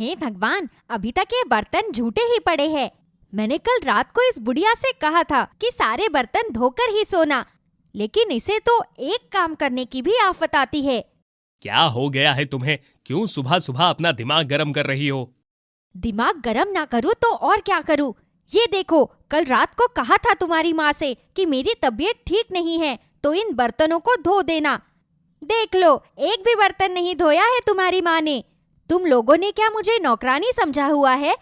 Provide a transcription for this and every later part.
हे भगवान, अभी तक ये बर्तन झूठे ही पड़े हैं। मैंने कल रात को इस बुढ़िया से कहा था कि सारे बर्तन धोकर ही सोना, लेकिन इसे तो एक काम करने की भी आफत आती है। क्या हो गया है तुम्हें? क्यों सुबह सुबह अपना दिमाग गरम कर रही हो? दिमाग गरम ना करूँ तो और क्या करूँ? ये देखो, कल रात को कहा था तुम्हारी माँ से कि मेरी तबीयत ठीक नहीं है तो इन बर्तनों को धो देना। देख लो, एक भी बर्तन नहीं धोया है तुम्हारी माँ ने। तुम लोगों ने क्या मुझे नौकरानी समझा हुआ है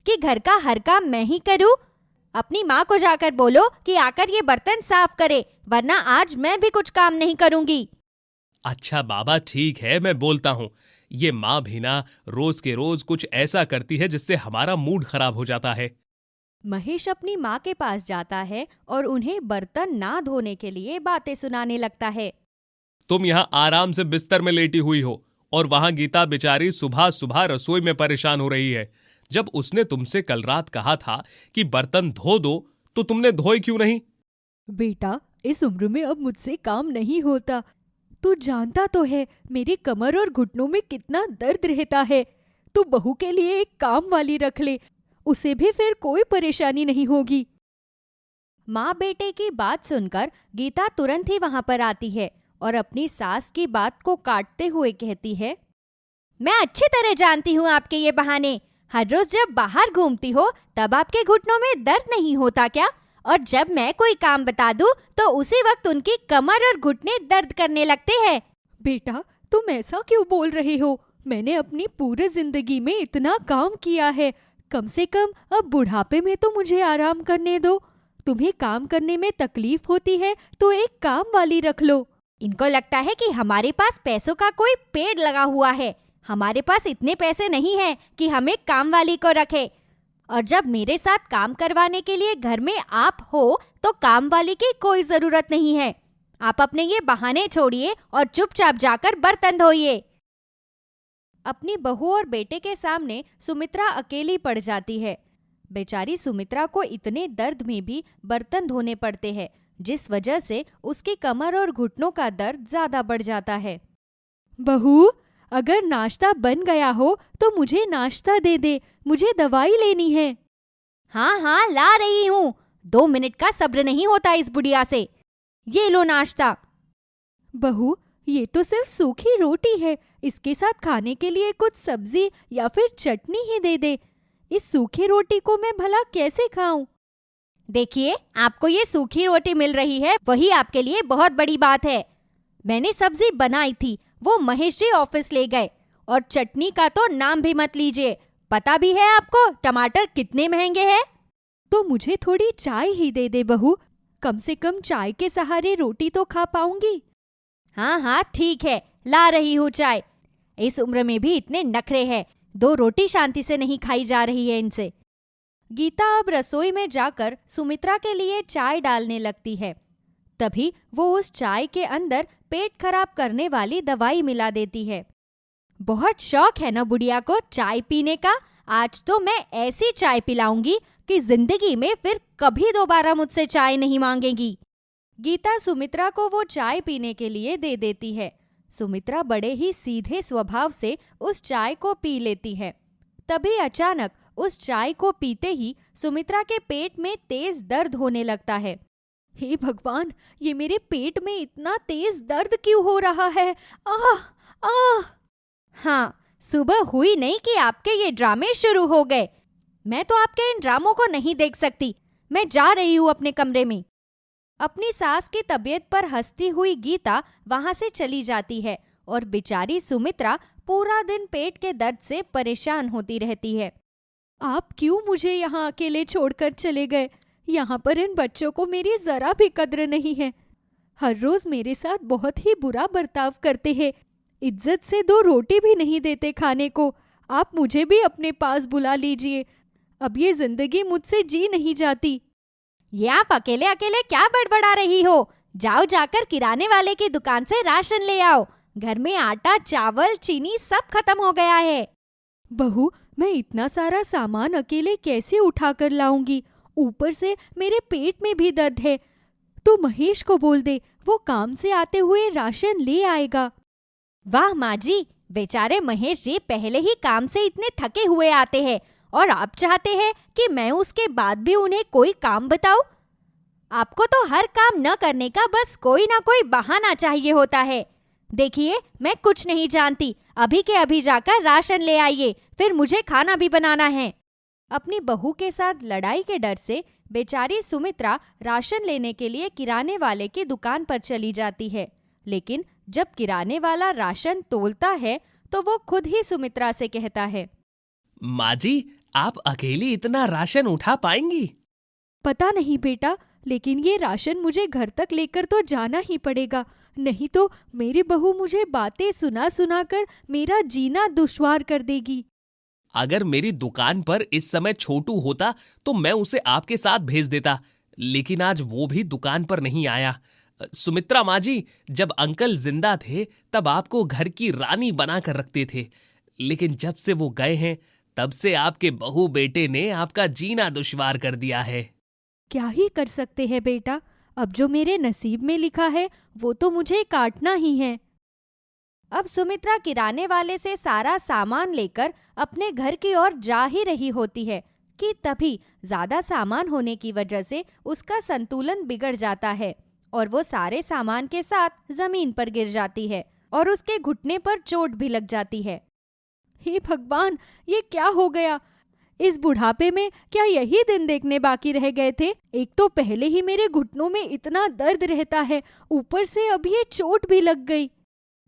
कि घर का हर काम मैं ही करूँ? अपनी माँ को जाकर बोलो कि आकर ये बर्तन साफ करे, वरना आज मैं भी कुछ काम नहीं करूँगी। अच्छा बाबा, ठीक है, मैं बोलता हूँ। ये माँ भी ना रोज के रोज कुछ ऐसा करती है जिससे हमारा मूड खराब हो जाता है। महेश अपनी माँ के पास जाता है और उन्हें बर्तन ना धोने के लिए बातें सुनाने लगता है। तुम यहाँ आराम से बिस्तर में लेटी हुई हो और वहां गीता बेचारी सुबह सुबह रसोई में परेशान हो रही है। जब उसने तुमसे कल रात कहा था कि बर्तन धो दो तो तुमने धोए क्यों नहीं? बेटा, इस उम्र में अब मुझसे काम नहीं होता। तू जानता तो है मेरी कमर और घुटनों में कितना दर्द रहता है। तू बहू के लिए एक काम वाली रख ले, उसे भी फिर कोई परेशानी नहीं होगी। माँ बेटे की बात सुनकर गीता तुरंत ही वहां पर आती है और अपनी सास की बात को काटते हुए कहती है, मैं अच्छी तरह जानती हूँ आपके ये बहाने। हर रोज जब बाहर घूमती हो तब आपके घुटनों में दर्द नहीं होता क्या? और जब मैं कोई काम बता दूं तो उसी वक्त उनकी कमर और घुटने दर्द करने लगते हैं। बेटा, तुम ऐसा क्यों बोल रहे हो? मैंने अपनी पूरी जिंदगी में इतना काम किया है। कम से कम अब बुढ़ापे में तो मुझे आराम करने दो। तुम्हें काम करने में तकलीफ होती है तो एक काम वाली रख लो। इनको लगता है कि हमारे पास पैसों का कोई पेड़ लगा हुआ है। हमारे पास इतने पैसे नहीं हैं कि हम एक काम वाली को रखें। और जब मेरे साथ काम करवाने के लिए घर में आप हो तो काम वाली की कोई जरूरत नहीं है। आप अपने ये बहाने छोड़िए और चुपचाप जाकर बर्तन धोइए। अपनी बहू और बेटे के सामने सुमित्रा अकेली पड़ जाती है। बेचारी सुमित्रा को इतने दर्द में भी बर्तन धोने पड़ते हैं, जिस वजह से उसकी कमर और घुटनों का दर्द ज्यादा बढ़ जाता है। बहू, अगर नाश्ता बन गया हो तो मुझे नाश्ता दे दे, मुझे दवाई लेनी है। हाँ हाँ, ला रही हूँ। 2 मिनट का सब्र नहीं होता इस बुढ़िया से। ये लो नाश्ता। बहू, ये तो सिर्फ सूखी रोटी है, इसके साथ खाने के लिए कुछ सब्जी या फिर चटनी ही दे दे। इस सूखी रोटी को मैं भला कैसे खाऊं? देखिए, आपको ये सूखी रोटी मिल रही है, वही आपके लिए बहुत बड़ी बात है। मैंने सब्जी बनाई थी, वो महेश जी ऑफिस ले गए। और चटनी का तो नाम भी मत लीजिए। पता भी है आपको टमाटर कितने महंगे हैं? तो मुझे थोड़ी चाय ही दे दे बहू, कम से कम चाय के सहारे रोटी तो खा पाऊंगी। हाँ हाँ ठीक है, ला रही हूँ चाय। इस उम्र में भी इतने नखरे हैं, 2 रोटी शांति से नहीं खाई जा रही है इनसे। गीता अब रसोई में जाकर सुमित्रा के लिए चाय डालने लगती है। तभी वो उस चाय के अंदर पेट खराब करने वाली दवाई मिला देती है। बहुत शौक है ना बुढ़िया को चाय पीने का। आज तो मैं ऐसी चाय पिलाऊंगी कि जिंदगी में फिर कभी दोबारा मुझसे चाय नहीं मांगेगी। गीता सुमित्रा को वो चाय पीने के लिए दे देती है। सुमित्रा बड़े ही सीधे स्वभाव से उस चाय को पी लेती है। तभी अचानक उस चाय को पीते ही सुमित्रा के पेट में तेज दर्द होने लगता है। हे भगवान, ये मेरे पेट में इतना तेज दर्द क्यों हो रहा है? आह आह। हाँ, सुबह हुई नहीं कि आपके ये ड्रामे शुरू हो गए। मैं तो आपके इन ड्रामों को नहीं देख सकती। मैं जा रही हूँ अपने कमरे में। अपनी सास की तबीयत पर हंसती हुई गीता वहां से चली जाती है और बेचारी सुमित्रा पूरा दिन पेट के दर्द से परेशान होती रहती है। आप क्यों मुझे यहाँ अकेले छोड़कर चले गए? यहाँ पर इन बच्चों को मेरी जरा भी कद्र नहीं है। हर रोज मेरे साथ बहुत ही बुरा बर्ताव करते हैं। इज्जत से 2 रोटी भी नहीं देते खाने को। आप मुझे भी अपने पास बुला लीजिए। अब ये जिंदगी मुझसे जी नहीं जाती। ये आप अकेले अकेले क्या बड़बड़ा रही हो? जाओ जाकर किराने वाले की दुकान से राशन ले आओ। घर में आटा, चावल, चीनी सब खत्म हो गया है। बहू, मैं इतना सारा सामान अकेले कैसे उठा कर लाऊंगी? ऊपर से मेरे पेट में भी दर्द है। तो महेश को बोल दे, वो काम से आते हुए राशन ले आएगा। वाह माँ जी, बेचारे महेश जी पहले ही काम से इतने थके हुए आते हैं और आप चाहते हैं कि मैं उसके बाद भी उन्हें कोई काम बताऊं? आपको तो हर काम न करने का बस कोई ना कोई बहाना चाहिए होता है। देखिए, मैं कुछ नहीं जानती, अभी के अभी जाकर राशन ले आइए, फिर मुझे खाना भी बनाना है। अपनी बहू के साथ लड़ाई के डर से बेचारी सुमित्रा राशन लेने के लिए किराने वाले की दुकान पर चली जाती है। लेकिन जब किराने वाला राशन तोलता है तो वो खुद ही सुमित्रा से कहता है, माँ जी, आप अकेली इतना राशन उठा पाएंगी? पता नहीं बेटा, लेकिन ये राशन मुझे घर तक लेकर तो जाना ही पड़ेगा, नहीं तो मेरी बहू मुझे बातें सुना सुना कर मेरा जीना दुश्वार कर देगी। अगर मेरी दुकान पर इस समय छोटू होता तो मैं उसे आपके साथ भेज देता, लेकिन आज वो भी दुकान पर नहीं आया। सुमित्रा माँ जी, जब अंकल जिंदा थे तब आपको घर की रानी बना कर रखते थे, लेकिन जब से वो गए हैं तब से आपके बहू बेटे ने आपका जीना दुश्वार कर दिया है। क्या ही कर सकते हैं बेटा, अब जो मेरे नसीब में लिखा है वो तो मुझे काटना ही है। अब सुमित्रा किराने वाले से सारा सामान लेकर अपने घर की ओर जा ही रही होती है कि तभी ज्यादा सामान होने की वजह से उसका संतुलन बिगड़ जाता है और वो सारे सामान के साथ जमीन पर गिर जाती है और उसके घुटने पर चोट भी लग जाती है। हे भगवान, ये क्या हो गया? इस बुढ़ापे में क्या यही दिन देखने बाकी रह गए थे? एक तो पहले ही मेरे घुटनों में इतना दर्द रहता है, ऊपर से अब ये चोट भी लग गई।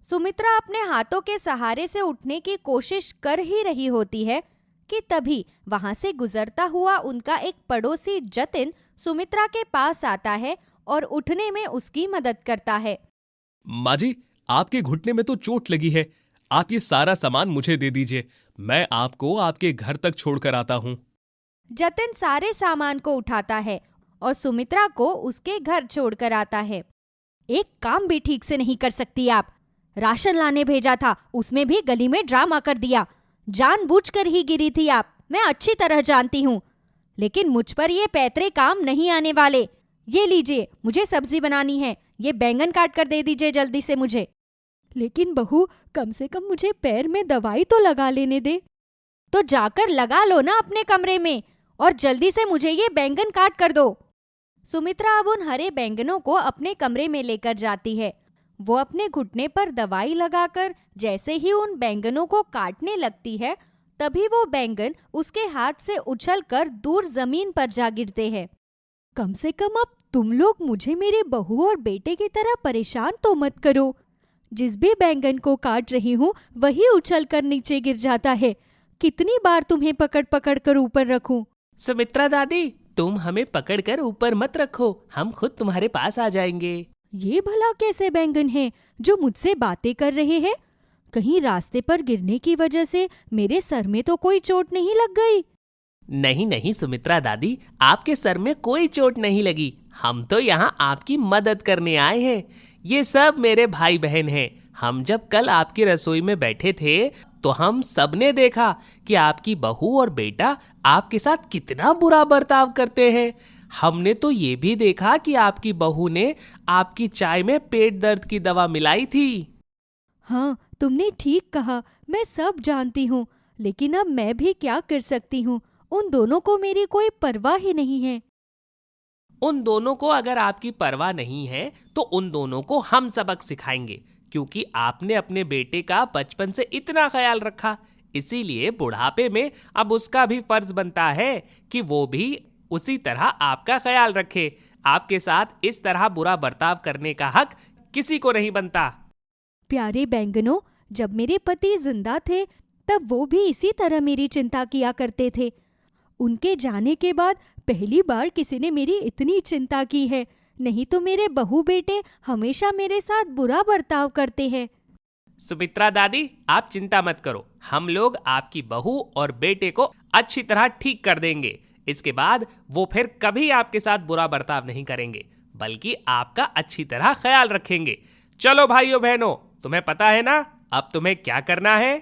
सुमित्रा अपने हाथों के सहारे से उठने की कोशिश कर ही रही होती है कि तभी वहां से गुजरता हुआ उनका एक पड़ोसी जतिन सुमित्रा के पास आता है और उठने में उसकी मदद करता है। माँ जी, आपके घुटने में तो चोट लगी है, आप ये सारा सामान मुझे दे दीजिए, मैं आपको आपके घर तक छोड़कर आता हूँ। जतिन सारे सामान को उठाता है और सुमित्रा को उसके घर छोड़कर आता है। एक काम भी ठीक से नहीं कर सकती आप। राशन लाने भेजा था, उसमें भी गली में ड्रामा कर दिया। जानबूझकर ही गिरी थी आप, मैं अच्छी तरह जानती हूँ, लेकिन मुझ पर ये पैतरे काम नहीं आने वाले। ये लीजिए, मुझे सब्जी बनानी है, ये बैंगन काट कर दे दीजिए जल्दी से मुझे। लेकिन बहू, कम से कम मुझे पैर में दवाई तो लगा लेने दे। तो जाकर लगा लो ना अपने कमरे में और जल्दी से मुझे ये बैंगन काट कर दो। सुमित्रा अब उन हरे बैंगनों को अपने कमरे में लेकर जाती है। वो अपने घुटने पर दवाई लगाकर जैसे ही उन बैंगनों को काटने लगती है, तभी वो बैंगन उसके हाथ से उछलकर दूर जमीन पर जा गिरते हैं। कम से कम अब तुम लोग मुझे मेरे बहू और बेटे की तरह परेशान तो मत करो। जिस भी बैंगन को काट रही हूँ वही उछलकर नीचे गिर जाता है। कितनी बार तुम्हें पकड़ पकड़ कर ऊपर रखूं? सुमित्रा दादी, तुम हमें पकड़कर ऊपर मत रखो, हम खुद तुम्हारे पास आ जाएंगे। ये भला कैसे बैंगन हैं जो मुझसे बातें कर रहे हैं? कहीं रास्ते पर गिरने की वजह से मेरे सर में तो कोई चोट नहीं लग गई? नहीं नहीं सुमित्रा दादी, आपके सर में कोई चोट नहीं लगी। हम तो यहाँ आपकी मदद करने आए हैं। ये सब मेरे भाई बहन हैं। हम जब कल आपकी रसोई में बैठे थे तो हम सबने देखा कि आपकी बहू और बेटा आपके साथ कितना बुरा बर्ताव करते हैं। हमने तो ये भी देखा कि आपकी बहू ने आपकी चाय में पेट दर्द की दवा मिलाई थी। हाँ, तुमने ठीक कहा, मैं सब जानती हूँ, लेकिन अब मैं भी क्या कर सकती हूँ? उन दोनों को मेरी कोई परवाह ही नहीं है। उन दोनों को अगर आपकी परवाह नहीं है तो उन दोनों को हम सबक सिखाएंगे, क्योंकि आपने अपने बेटे का बचपन से इतना ख्याल रखा। इसीलिए बुढ़ापे में अब उसका भी फर्ज बनता है कि वो भी उसी तरह आपका ख्याल रखे। आपके साथ इस तरह बुरा बर्ताव करने का हक किसी को नहीं बनता। प्यारे बैंगनों, जब मेरे पति जिंदा थे तब वो भी इसी तरह मेरी चिंता किया करते थे। उनके जाने के बाद पहली बार किसी ने मेरी इतनी चिंता की है, नहीं तो मेरे बहू बेटे हमेशा मेरे साथ बुरा बर्ताव करते हैं। सुमित्रा दादी, आप चिंता मत करो, हम लोग आपकी बहू और बेटे को अच्छी तरह ठीक कर देंगे। इसके बाद वो फिर कभी आपके साथ बुरा बर्ताव नहीं करेंगे, बल्कि आपका अच्छी तरह ख्याल रखेंगे। चलो भाइयों बहनों, तुम्हें पता है ना अब तुम्हें क्या करना है?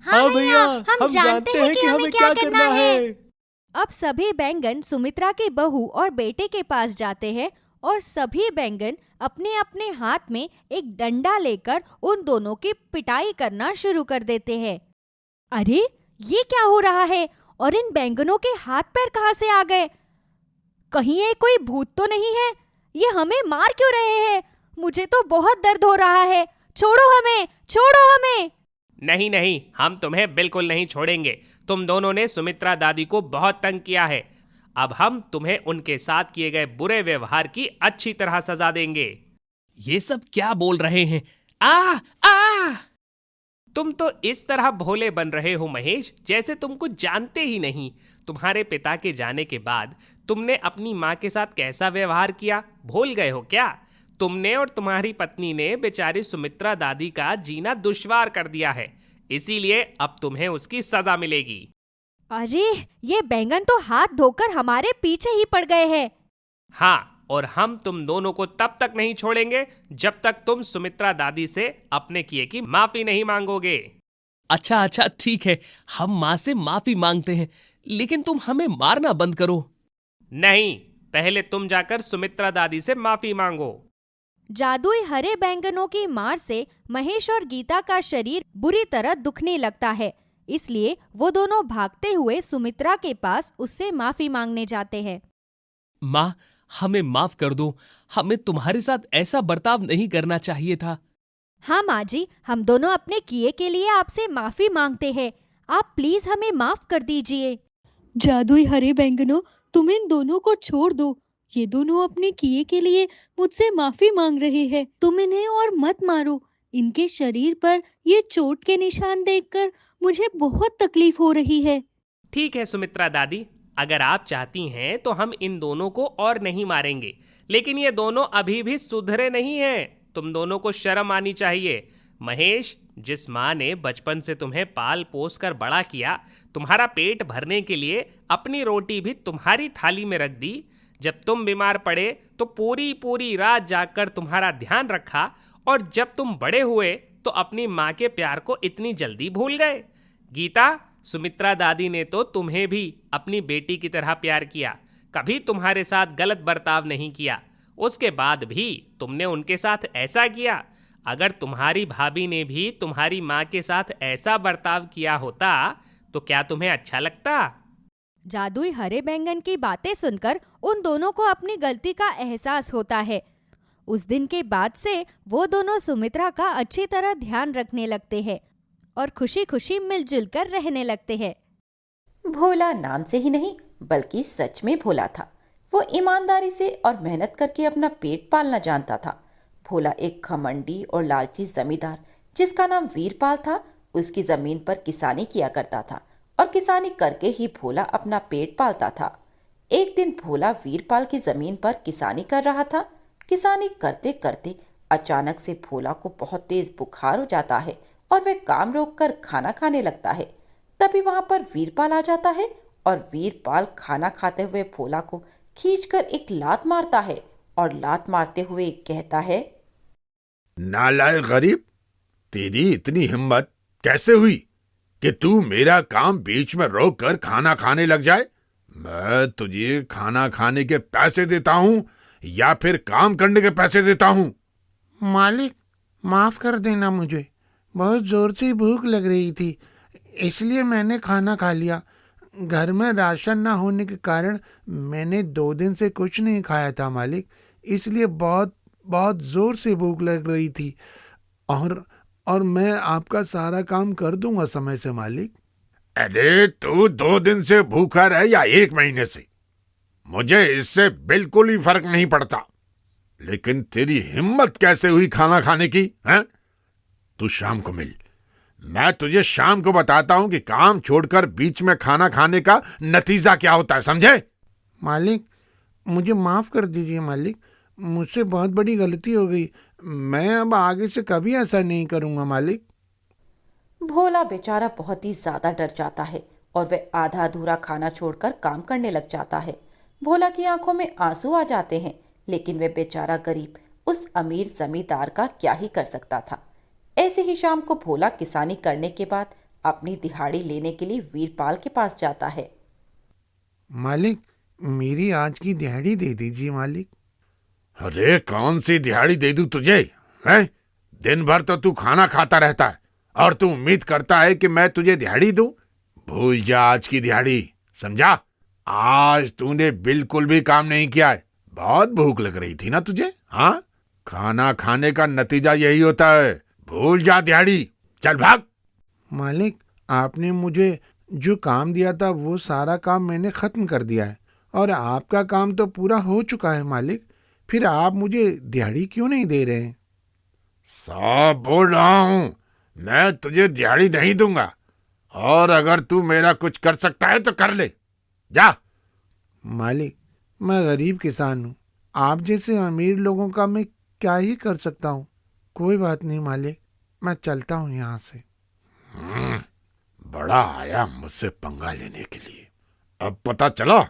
हाँ भैया, हम जानते हैं कि हमें क्या करना है। अब सभी बैंगन सुमित्रा की बहू और बेटे के पास जाते हैं और सभी बैंगन अपने अपने हाथ में एक डंडा लेकर उन दोनों की पिटाई करना शुरू कर देते हैं। अरे ये क्या हो रहा है? और इन बैंगनों के हाथ पैर कहाँ से आ गए? कहीं ये कोई भूत तो नहीं है? ये हमें मार क्यों रहे हैं? मुझे तो बहुत दर्द हो रहा है। छोड़ो हमें, छोड़ो हमें। नहीं नहीं, हम तुम्हें बिल्कुल नहीं छोड़ेंगे। तुम दोनों ने सुमित्रा दादी को बहुत तंग किया है। अब हम तुम्हें उनके साथ किए गए बुरे व्यवहार की अच्छी तरह सजा देंगे। ये सब क्या बोल रहे हैं? आ आ तुम तो इस तरह भोले बन रहे हो महेश, जैसे तुम कुछ जानते ही नहीं। तुम्हारे पिता के जाने के बाद तुमने अपनी माँ के साथ कैसा व्यवहार किया, भूल गए हो क्या? तुमने और तुम्हारी पत्नी ने बेचारी सुमित्रा दादी का जीना दुश्वार कर दिया है, इसीलिए अब तुम्हें उसकी सजा मिलेगी। अरे ये बैंगन तो हाथ धोकर हमारे पीछे ही पड़ गए हैं। हाँ, और हम तुम दोनों को तब तक नहीं छोड़ेंगे जब तक तुम सुमित्रा दादी से अपने किए की माफी नहीं मांगोगे। अच्छा अच्छा ठीक है, हम माँ से माफी मांगते हैं, लेकिन तुम हमें मारना बंद करो। नहीं, पहले तुम जाकर सुमित्रा दादी से माफी मांगो। जादुई हरे बैंगनों की मार से महेश और गीता का शरीर बुरी तरह दुखने लगता है, इसलिए वो दोनों भागते हुए सुमित्रा के पास उससे माफी मांगने जाते हैं। माँ, हमें माफ कर दो, हमें तुम्हारे साथ ऐसा बर्ताव नहीं करना चाहिए था। हाँ माँ जी, हम दोनों अपने किए के लिए आपसे माफी मांगते हैं। आप प्लीज हमें माफ कर दीजिए। जादुई हरे बैंगनों, तुम इन दोनों को छोड़ दो। ये दोनों अपने किए के लिए मुझसे माफी मांग रहे हैं। तुम इन्हें और मत मारो। इनके शरीर पर ये चोट के निशान देखकर मुझे बहुत तकलीफ हो रही है। ठीक है सुमित्रा दादी, अगर आप चाहती हैं तो हम इन दोनों को और नहीं मारेंगे, लेकिन ये दोनों अभी भी सुधरे नहीं हैं। तुम दोनों को शर्म आनी चाहिए। महेश, जिस माँ ने बचपन से तुम्हें पाल पोस कर बड़ा किया, तुम्हारा पेट भरने के लिए अपनी रोटी भी तुम्हारी थाली में रख दी, जब तुम बीमार पड़े तो पूरी पूरी रात जागकर तुम्हारा ध्यान रखा, और जब तुम बड़े हुए तो अपनी माँ के प्यार को इतनी जल्दी भूल गए। गीता, सुमित्रा दादी ने तो तुम्हें भी अपनी बेटी की तरह प्यार किया, कभी तुम्हारे साथ गलत बर्ताव नहीं किया। उसके बाद भी तुमने उनके साथ ऐसा किया। अगर तुम्हारी भाभी ने भी तुम्हारी माँ के साथ ऐसा बर्ताव किया होता तो क्या तुम्हें अच्छा लगता? जादुई हरे बैंगन की बातें सुनकर उन दोनों को अपनी गलती का एहसास होता है। उस दिन के बाद से वो दोनों सुमित्रा का अच्छी तरह ध्यान रखने लगते हैं और खुशी खुशी मिलजुल कर रहने लगते हैं। भोला नाम से ही नहीं बल्कि सच में भोला था। वो ईमानदारी से और मेहनत करके अपना पेट पालना जानता था। भोला एक घमंडी और लालची जमींदार जिसका नाम वीरपाल था, उसकी जमीन पर किसानी किया करता था और किसानी करके ही भोला अपना पेट पालता था। एक दिन भोला वीरपाल की जमीन पर किसानी कर रहा था। किसानी करते करते अचानक से भोला को बहुत तेज बुखार हो जाता है और वह काम रोककर खाना खाने लगता है। तभी वहां पर वीरपाल आ जाता है और वीरपाल खाना खाते हुए भोला को खींचकर एक लात मारता है और लात मारते हुए कहता है, नालायक गरीब, तेरी इतनी हिम्मत कैसे हुई कि तू मेरा काम बीच में रोक कर खाना खाने लग जाए? मैं तुझे खाना खाने के पैसे देता हूँ या फिर काम करने के पैसे देता हूँ? मालिक, माफ कर देना, मुझे बहुत जोर से भूख लग रही थी, इसलिए मैंने खाना खा लिया। घर में राशन ना होने के कारण मैंने 2 दिन से कुछ नहीं खाया था मालिक, इसलिए बहुत बहुत जोर से भूख लग रही थी। और मैं आपका सारा काम कर दूंगा समय से मालिक। अरे तू 2 दिन से भूखा रहे या 1 महीने से, मुझे इससे बिल्कुल ही फर्क नहीं पड़ता, लेकिन तेरी हिम्मत कैसे हुई खाना खाने की? हैं? तू शाम को मिल, मैं तुझे शाम को बताता हूं कि काम छोड़कर बीच में खाना खाने का नतीजा क्या होता है, समझे? मालिक, मुझे माफ कर दीजिए मालिक, मुझसे बहुत बड़ी गलती हो गई। मैं अब आगे से कभी ऐसा नहीं करूंगा मालिक। भोला बेचारा बहुत ही ज्यादा डर जाता है और वह आधा अधूरा खाना छोड़कर काम करने लग जाता है। भोला की आंखों में आंसू आ जाते हैं, लेकिन वह बेचारा गरीब उस अमीर जमींदार का क्या ही कर सकता था। ऐसे ही शाम को भोला किसानी करने के बाद अपनी दिहाड़ी लेने के लिए वीरपाल के पास जाता है। मालिक, मेरी आज की दिहाड़ी दे दीजिए मालिक। अरे कौन सी दिहाड़ी दे दूं तुझे? हैं? दिन भर तो तू खाना खाता रहता है और तू उम्मीद करता है कि मैं तुझे दिहाड़ी दूं? भूल जा आज की दिहाड़ी, समझा? आज तूने बिल्कुल भी काम नहीं किया है। बहुत भूख लग रही थी ना तुझे? हाँ, खाना खाने का नतीजा यही होता है। भूल जा दिहाड़ी, चल भाग। मालिक, आपने मुझे जो काम दिया था वो सारा काम मैंने खत्म कर दिया है और आपका काम तो पूरा हो चुका है मालिक। फिर आप मुझे दिहाड़ी क्यों नहीं दे रहे हैं? सब बोल रहा हूं, मैं तुझे दिहाड़ी नहीं दूंगा और अगर तू मेरा कुछ कर सकता है तो कर ले, जा। मालिक, मैं गरीब किसान हूँ, आप जैसे अमीर लोगों का मैं क्या ही कर सकता हूँ। कोई बात नहीं मालिक, मैं चलता हूँ यहाँ से। बड़ा आया मुझसे पंगा लेने के लिए। अब पता चला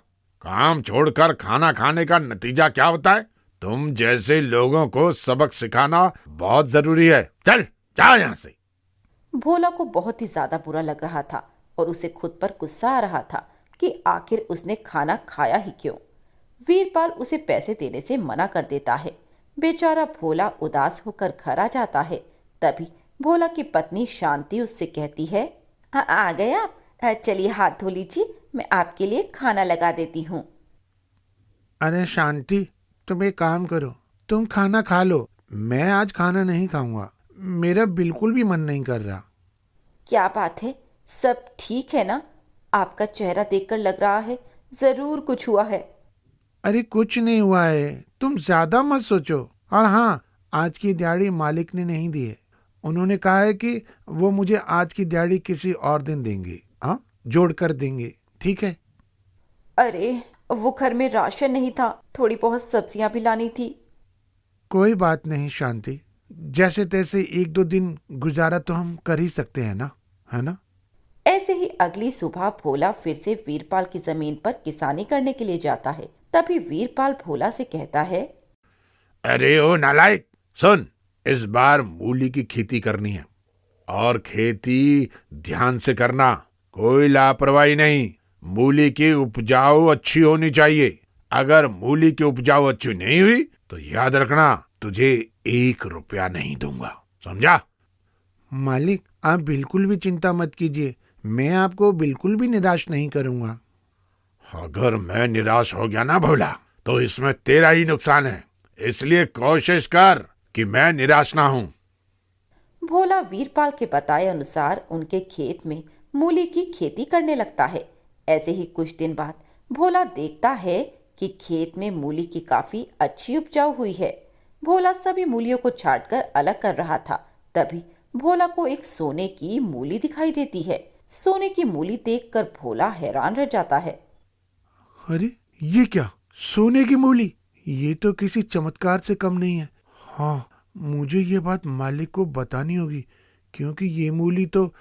काम छोड़कर खाना खाने का नतीजा क्या होता है। तुम जैसे लोगों को सबक सिखाना बहुत जरूरी है। चल जा यहाँ से। भोला को बहुत ही ज्यादा बुरा लग रहा था और उसे खुद पर गुस्सा आ रहा था कि आखिर उसने खाना खाया ही क्यों। वीरपाल उसे पैसे देने से मना कर देता है। बेचारा भोला उदास होकर घर आ जाता है। तभी भोला की पत्नी शांति उससे कहती है, आ गए आप? चलिए हाथ धो लीजिए, मैं आपके लिए खाना लगा देती हूँ। अरे शांति, तुम एक काम करो, तुम खाना खा लो। मैं आज खाना नहीं खाऊंगा, मेरा बिल्कुल भी मन नहीं कर रहा। क्या बात है, सब ठीक है ना? आपका चेहरा देखकर लग रहा है जरूर कुछ हुआ है। अरे कुछ नहीं हुआ है, तुम ज्यादा मत सोचो। और हाँ, आज की दिहाड़ी मालिक ने नहीं दी है। उन्होंने कहा है कि वो मुझे आज की दिहाड़ी किसी और दिन देंगे। हाँ, जोड़ कर देंगे, ठीक है? अरे वो घर में राशन नहीं था, थोड़ी बहुत सब्जियां भी लानी थी। कोई बात नहीं शांति, जैसे तैसे एक दो दिन गुजारा तो हम कर ही सकते हैं ना, है ना? ऐसे ही अगली सुबह भोला फिर से वीरपाल की जमीन पर किसानी करने के लिए जाता है। तभी वीरपाल भोला से कहता है, अरे ओ नालायक, सुन, इस बार मूली की खेती करनी है और खेती ध्यान से करना, कोई लापरवाही नहीं। मूली की उपजाऊ अच्छी होनी चाहिए। अगर मूली की उपजाऊ अच्छी नहीं हुई तो याद रखना, तुझे 1 रुपया नहीं दूंगा, समझा? मालिक, आप बिल्कुल भी चिंता मत कीजिए, मैं आपको बिल्कुल भी निराश नहीं करूंगा। अगर मैं निराश हो गया ना भोला, तो इसमें तेरा ही नुकसान है। इसलिए कोशिश कर कि मैं निराश ना हूं। भोला वीरपाल के बताए अनुसार उनके खेत में मूली की खेती करने लगता है। ऐसे ही कुछ दिन बाद भोला देखता है कि खेत में मूली की काफी अच्छी उपजाऊ हुई है। भोला सभी मूलियों को छांटकर अलग कर रहा था। तभी भोला को एक सोने की मूली दिखाई देती है। सोने की मूली देखकर भोला हैरान रह जाता है। अरे ये क्या, सोने की मूली? ये तो किसी चमत्कार से कम नहीं है। हाँ, मुझे ये बात मालिक को बतानी होगी, क्योंकि ये मूली तो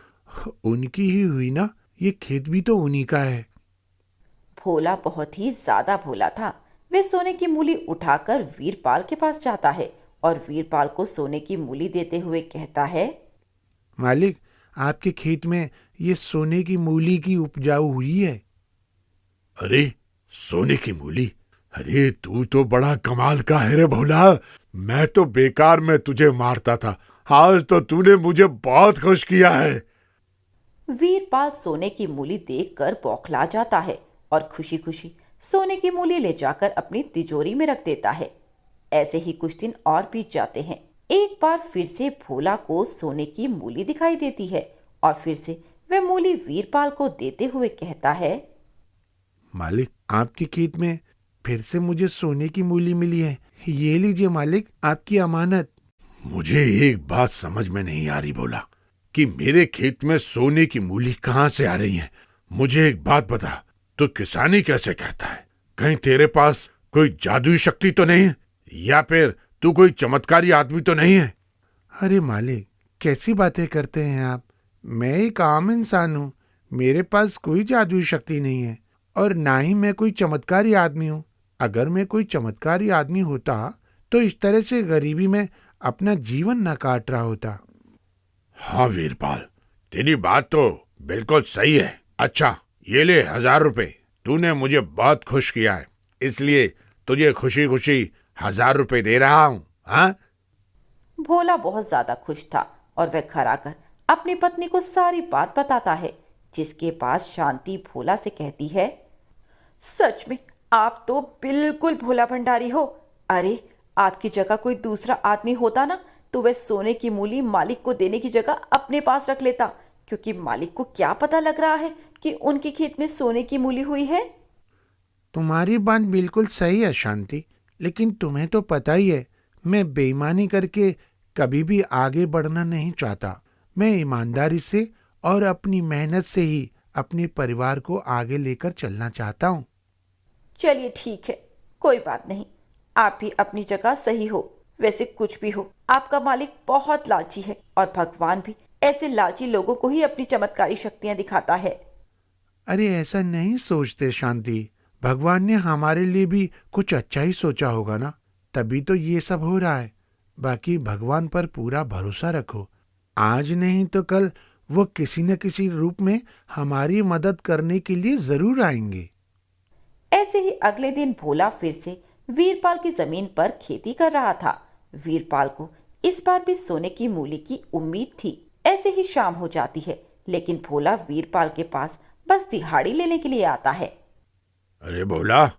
उनकी ही हुई ना, ये खेत भी तो उन्हीं का है। भोला बहुत ही ज्यादा भोला था। वे सोने की मूली उठाकर वीरपाल के पास जाता है और वीरपाल को सोने की मूली देते हुए कहता है, मालिक, आपके खेत में ये सोने की मूली की उपजाऊ हुई है। अरे सोने की मूली? अरे तू तो बड़ा कमाल का है रे भोला। मैं तो बेकार में तुझे मारता था, आज तो तूने मुझे बहुत खुश किया है। वीरपाल सोने की मूली देखकर बौखला जाता है और खुशी खुशी सोने की मूली ले जाकर अपनी तिजोरी में रख देता है। ऐसे ही कुछ दिन और बीत जाते हैं। एक बार फिर से भोला को सोने की मूली दिखाई देती है और फिर से वह मूली वीरपाल को देते हुए कहता है, मालिक, आपके खेत में फिर से मुझे सोने की मूली मिली है। ये लीजिए मालिक, आपकी अमानत। मुझे एक बात समझ में नहीं आ रही भोला कि मेरे खेत में सोने की मूली कहाँ से आ रही है। मुझे एक बात बता, तू किसानी कैसे कहता है? कहीं तेरे पास कोई जादुई शक्ति तो नहीं है, या फिर तू कोई चमत्कारी आदमी तो नहीं है? अरे मालिक, कैसी बातें करते हैं आप? मैं एक आम इंसान हूँ, मेरे पास कोई जादुई शक्ति नहीं है और ना ही मैं कोई चमत्कारी आदमी हूँ। अगर मैं कोई चमत्कारी आदमी होता तो इस तरह से गरीबी में अपना जीवन न काट रहा होता। हाँ वीरपाल, तेरी बात तो बिल्कुल सही है। अच्छा, ये ले 1000 रुपए। तूने मुझे बहुत खुश किया है, इसलिए तुझे खुशी खुशी 1000 रुपए दे रहा हूं। हाँ, भोला बहुत ज्यादा खुश था और वह घर आकर अपनी पत्नी को सारी बात बताता है, जिसके बाद शांति भोला से कहती है, सच में आप तो बिल्कुल भोला भंडारी हो। अरे आपकी जगह कोई दूसरा आदमी होता ना, तो वह सोने की मूली मालिक को देने की जगह अपने पास रख लेता, क्योंकि मालिक को क्या पता लग रहा है कि उनके खेत में सोने की मूली हुई है। तुम्हारी बात बिल्कुल सही है शांति, लेकिन तुम्हें तो पता ही है मैं बेईमानी करके कभी भी आगे बढ़ना नहीं चाहता। मैं ईमानदारी से और अपनी मेहनत से ही अपने परिवार को आगे लेकर चलना चाहता हूँ। चलिए ठीक है, कोई बात नहीं, आप भी अपनी जगह सही हो। वैसे कुछ भी हो, आपका मालिक बहुत लालची है और भगवान भी ऐसे लालची लोगों को ही अपनी चमत्कारी शक्तियां दिखाता है। अरे ऐसा नहीं सोचते शांति, भगवान ने हमारे लिए भी कुछ अच्छा ही सोचा होगा ना, तभी तो ये सब हो रहा है। बाकी भगवान पर पूरा भरोसा रखो, आज नहीं तो कल वो किसी न किसी रूप में हमारी मदद करने के लिए जरूर आएंगे। ऐसे ही अगले दिन भोला फिर से वीरपाल की जमीन पर खेती कर रहा था। वीरपाल को इस बार भी सोने की मूली की उम्मीद थी। ऐसे ही शाम हो जाती है, लेकिन भोला वीरपाल के पास बस दिहाड़ी लेने के लिए आता है। अरे भोला,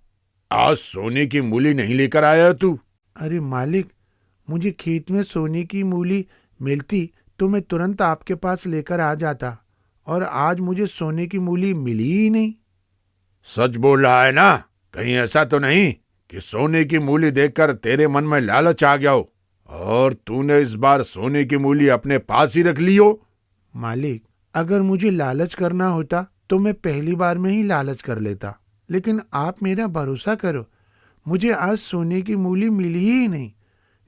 आज सोने की मूली नहीं लेकर आया तू? अरे मालिक, मुझे खेत में सोने की मूली मिलती तो मैं तुरंत आपके पास लेकर आ जाता, और आज मुझे सोने की मूली मिली ही नहीं। सच बोल रहा है ना? कहीं ऐसा तो नहीं कि सोने की मूली देखकर तेरे मन में लालच आ गया हो और तूने इस बार सोने की मूली अपने पास ही रख ली हो? मालिक, अगर मुझे लालच करना होता तो मैं पहली बार में ही लालच कर लेता, लेकिन आप मेरा भरोसा करो, मुझे आज सोने की मूली मिली ही नहीं।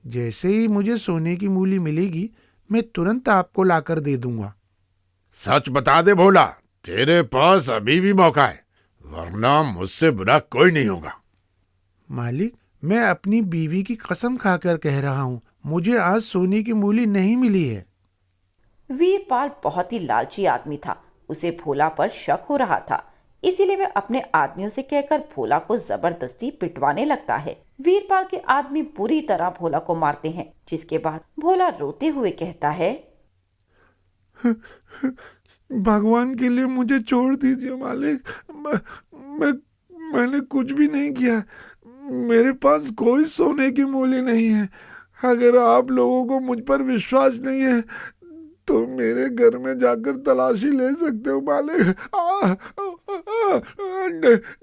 जैसे ही मुझे सोने की मूली मिलेगी मैं तुरंत आपको लाकर दे दूंगा। सच बता दे भोला, तेरे पास अभी भी मौका है, वरना मुझसे बुरा कोई नहीं होगा। मालिक, मैं अपनी बीवी की कसम खाकर कह रहा हूँ, मुझे आज सोने की मूली नहीं मिली है। वीरपाल बहुत ही लालची आदमी था, उसे भोला पर शक हो रहा था, इसीलिए वह अपने आदमियों से कहकर भोला को जबरदस्ती पिटवाने लगता है। वीरपाल के आदमी बुरी तरह भोला को मारते हैं, जिसके बाद भोला रोते हुए कहता है, भगवान के लिए मुझे छोड़ दीजिए मालिक, मैंने कुछ भी नहीं किया, मेरे पास कोई सोने की मूली नहीं है। अगर आप लोगों को मुझ पर विश्वास नहीं है तो मेरे घर में जाकर तलाशी ले सकते हो मालिक।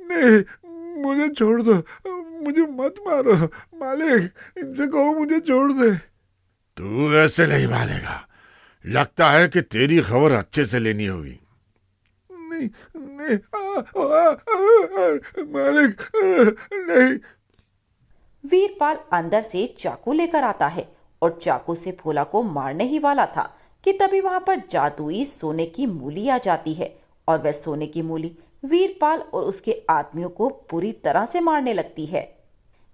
नहीं, मुझे छोड़ दो, मुझे मत मारो मालिक, इनसे कहो मुझे छोड़ दे। तू ऐसे नहीं मानेगा, लगता है कि तेरी खबर अच्छे से लेनी होगी। नहीं नहीं, मालिक नहीं। वीरपाल अंदर से चाकू लेकर आता है और चाकू से भोला को मारने ही वाला था कि तभी वहां पर जादुई सोने की मूली आ जाती है और वह सोने की मूली वीरपाल और उसके आदमियों को बुरी तरह से मारने लगती है।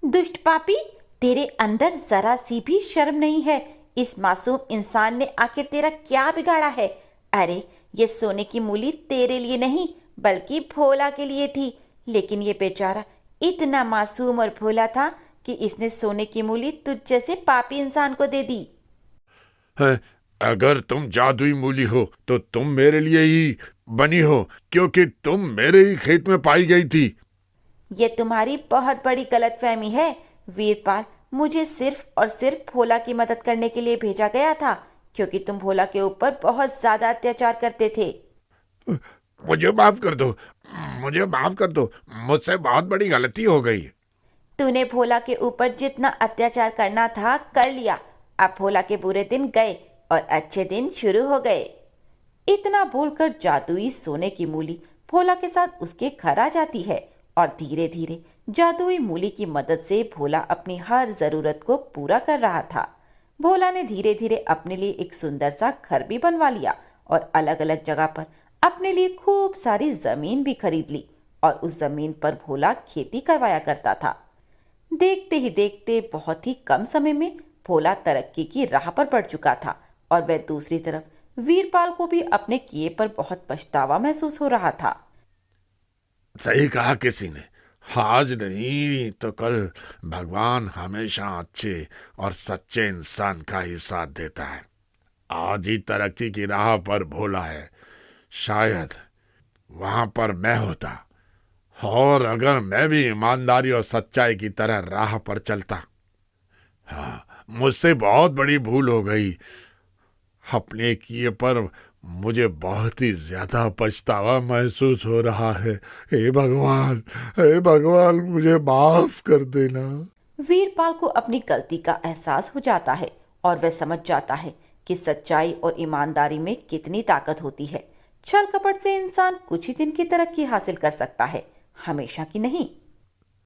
दुष्ट पापी, तेरे अंदर जरा सी भी शर्म नहीं है। इस मासूम इंसान ने आखिर तेरा क्या बिगाड़ा है? अरे ये सोने की मूली तेरे लिए नहीं बल्कि भोला के लिए थी, लेकिन ये बेचारा इतना मासूम और भोला था कि इसने सोने की मूली तुझ जैसे पापी इंसान को दे दी। अगर तुम जादुई मूली हो तो तुम मेरे लिए ही बनी हो, क्योंकि तुम मेरे ही खेत में पाई गई थी। ये तुम्हारी बहुत बड़ी गलतफहमी है वीरपाल। मुझे सिर्फ और सिर्फ भोला की मदद करने के लिए भेजा गया था, क्योंकि तुम भोला के ऊपर बहुत ज्यादा अत्याचार करते थे। मुझे माफ कर दो, मुझे माफ कर दो, मुझसे बहुत बड़ी गलती हो गई। तूने भोला के ऊपर जितना अत्याचार करना था कर लिया। अब भोला के बुरे दिन गए और अच्छे दिन शुरू हो गए। इतना बोलकर जादुई सोने की मूली भोला के साथ उसके घर आ जाती है और धीरे धीरे जादुई मूली की मदद से भोला अपनी हर जरूरत को पूरा कर रहा था। भोला ने धीरे धीरे अपने लिए एक सुंदर सा घर भी बनवा लिया और अलग अलग जगह पर अपने लिए खूब सारी जमीन भी खरीद ली और उस जमीन पर भोला खेती करवाया करता था। देखते ही देखते बहुत ही कम समय में भोला तरक्की की राह पर बढ़ चुका था और वह दूसरी तरफ वीरपाल को भी अपने किए पर बहुत पछतावा महसूस हो रहा था। सही कहा किसी ने, आज नहीं तो कल भगवान हमेशा अच्छे और सच्चे इंसान का ही साथ देता है। आज ही तरक्की की राह पर भोला है, शायद वहां पर मैं होता, और अगर मैं भी ईमानदारी और सच्चाई की तरह राह पर चलता। हाँ, मुझसे बहुत बड़ी भूल हो गई। अपने किए पर मुझे बहुत ही ज्यादा पछतावा महसूस हो रहा है। हे भगवान, मुझे माफ कर देना। वीरपाल को अपनी गलती का एहसास हो जाता है और वह समझ जाता है कि सच्चाई और ईमानदारी में कितनी ताकत होती है। छल कपट से इंसान कुछ ही दिन की तरक्की हासिल कर सकता है, हमेशा की नहीं।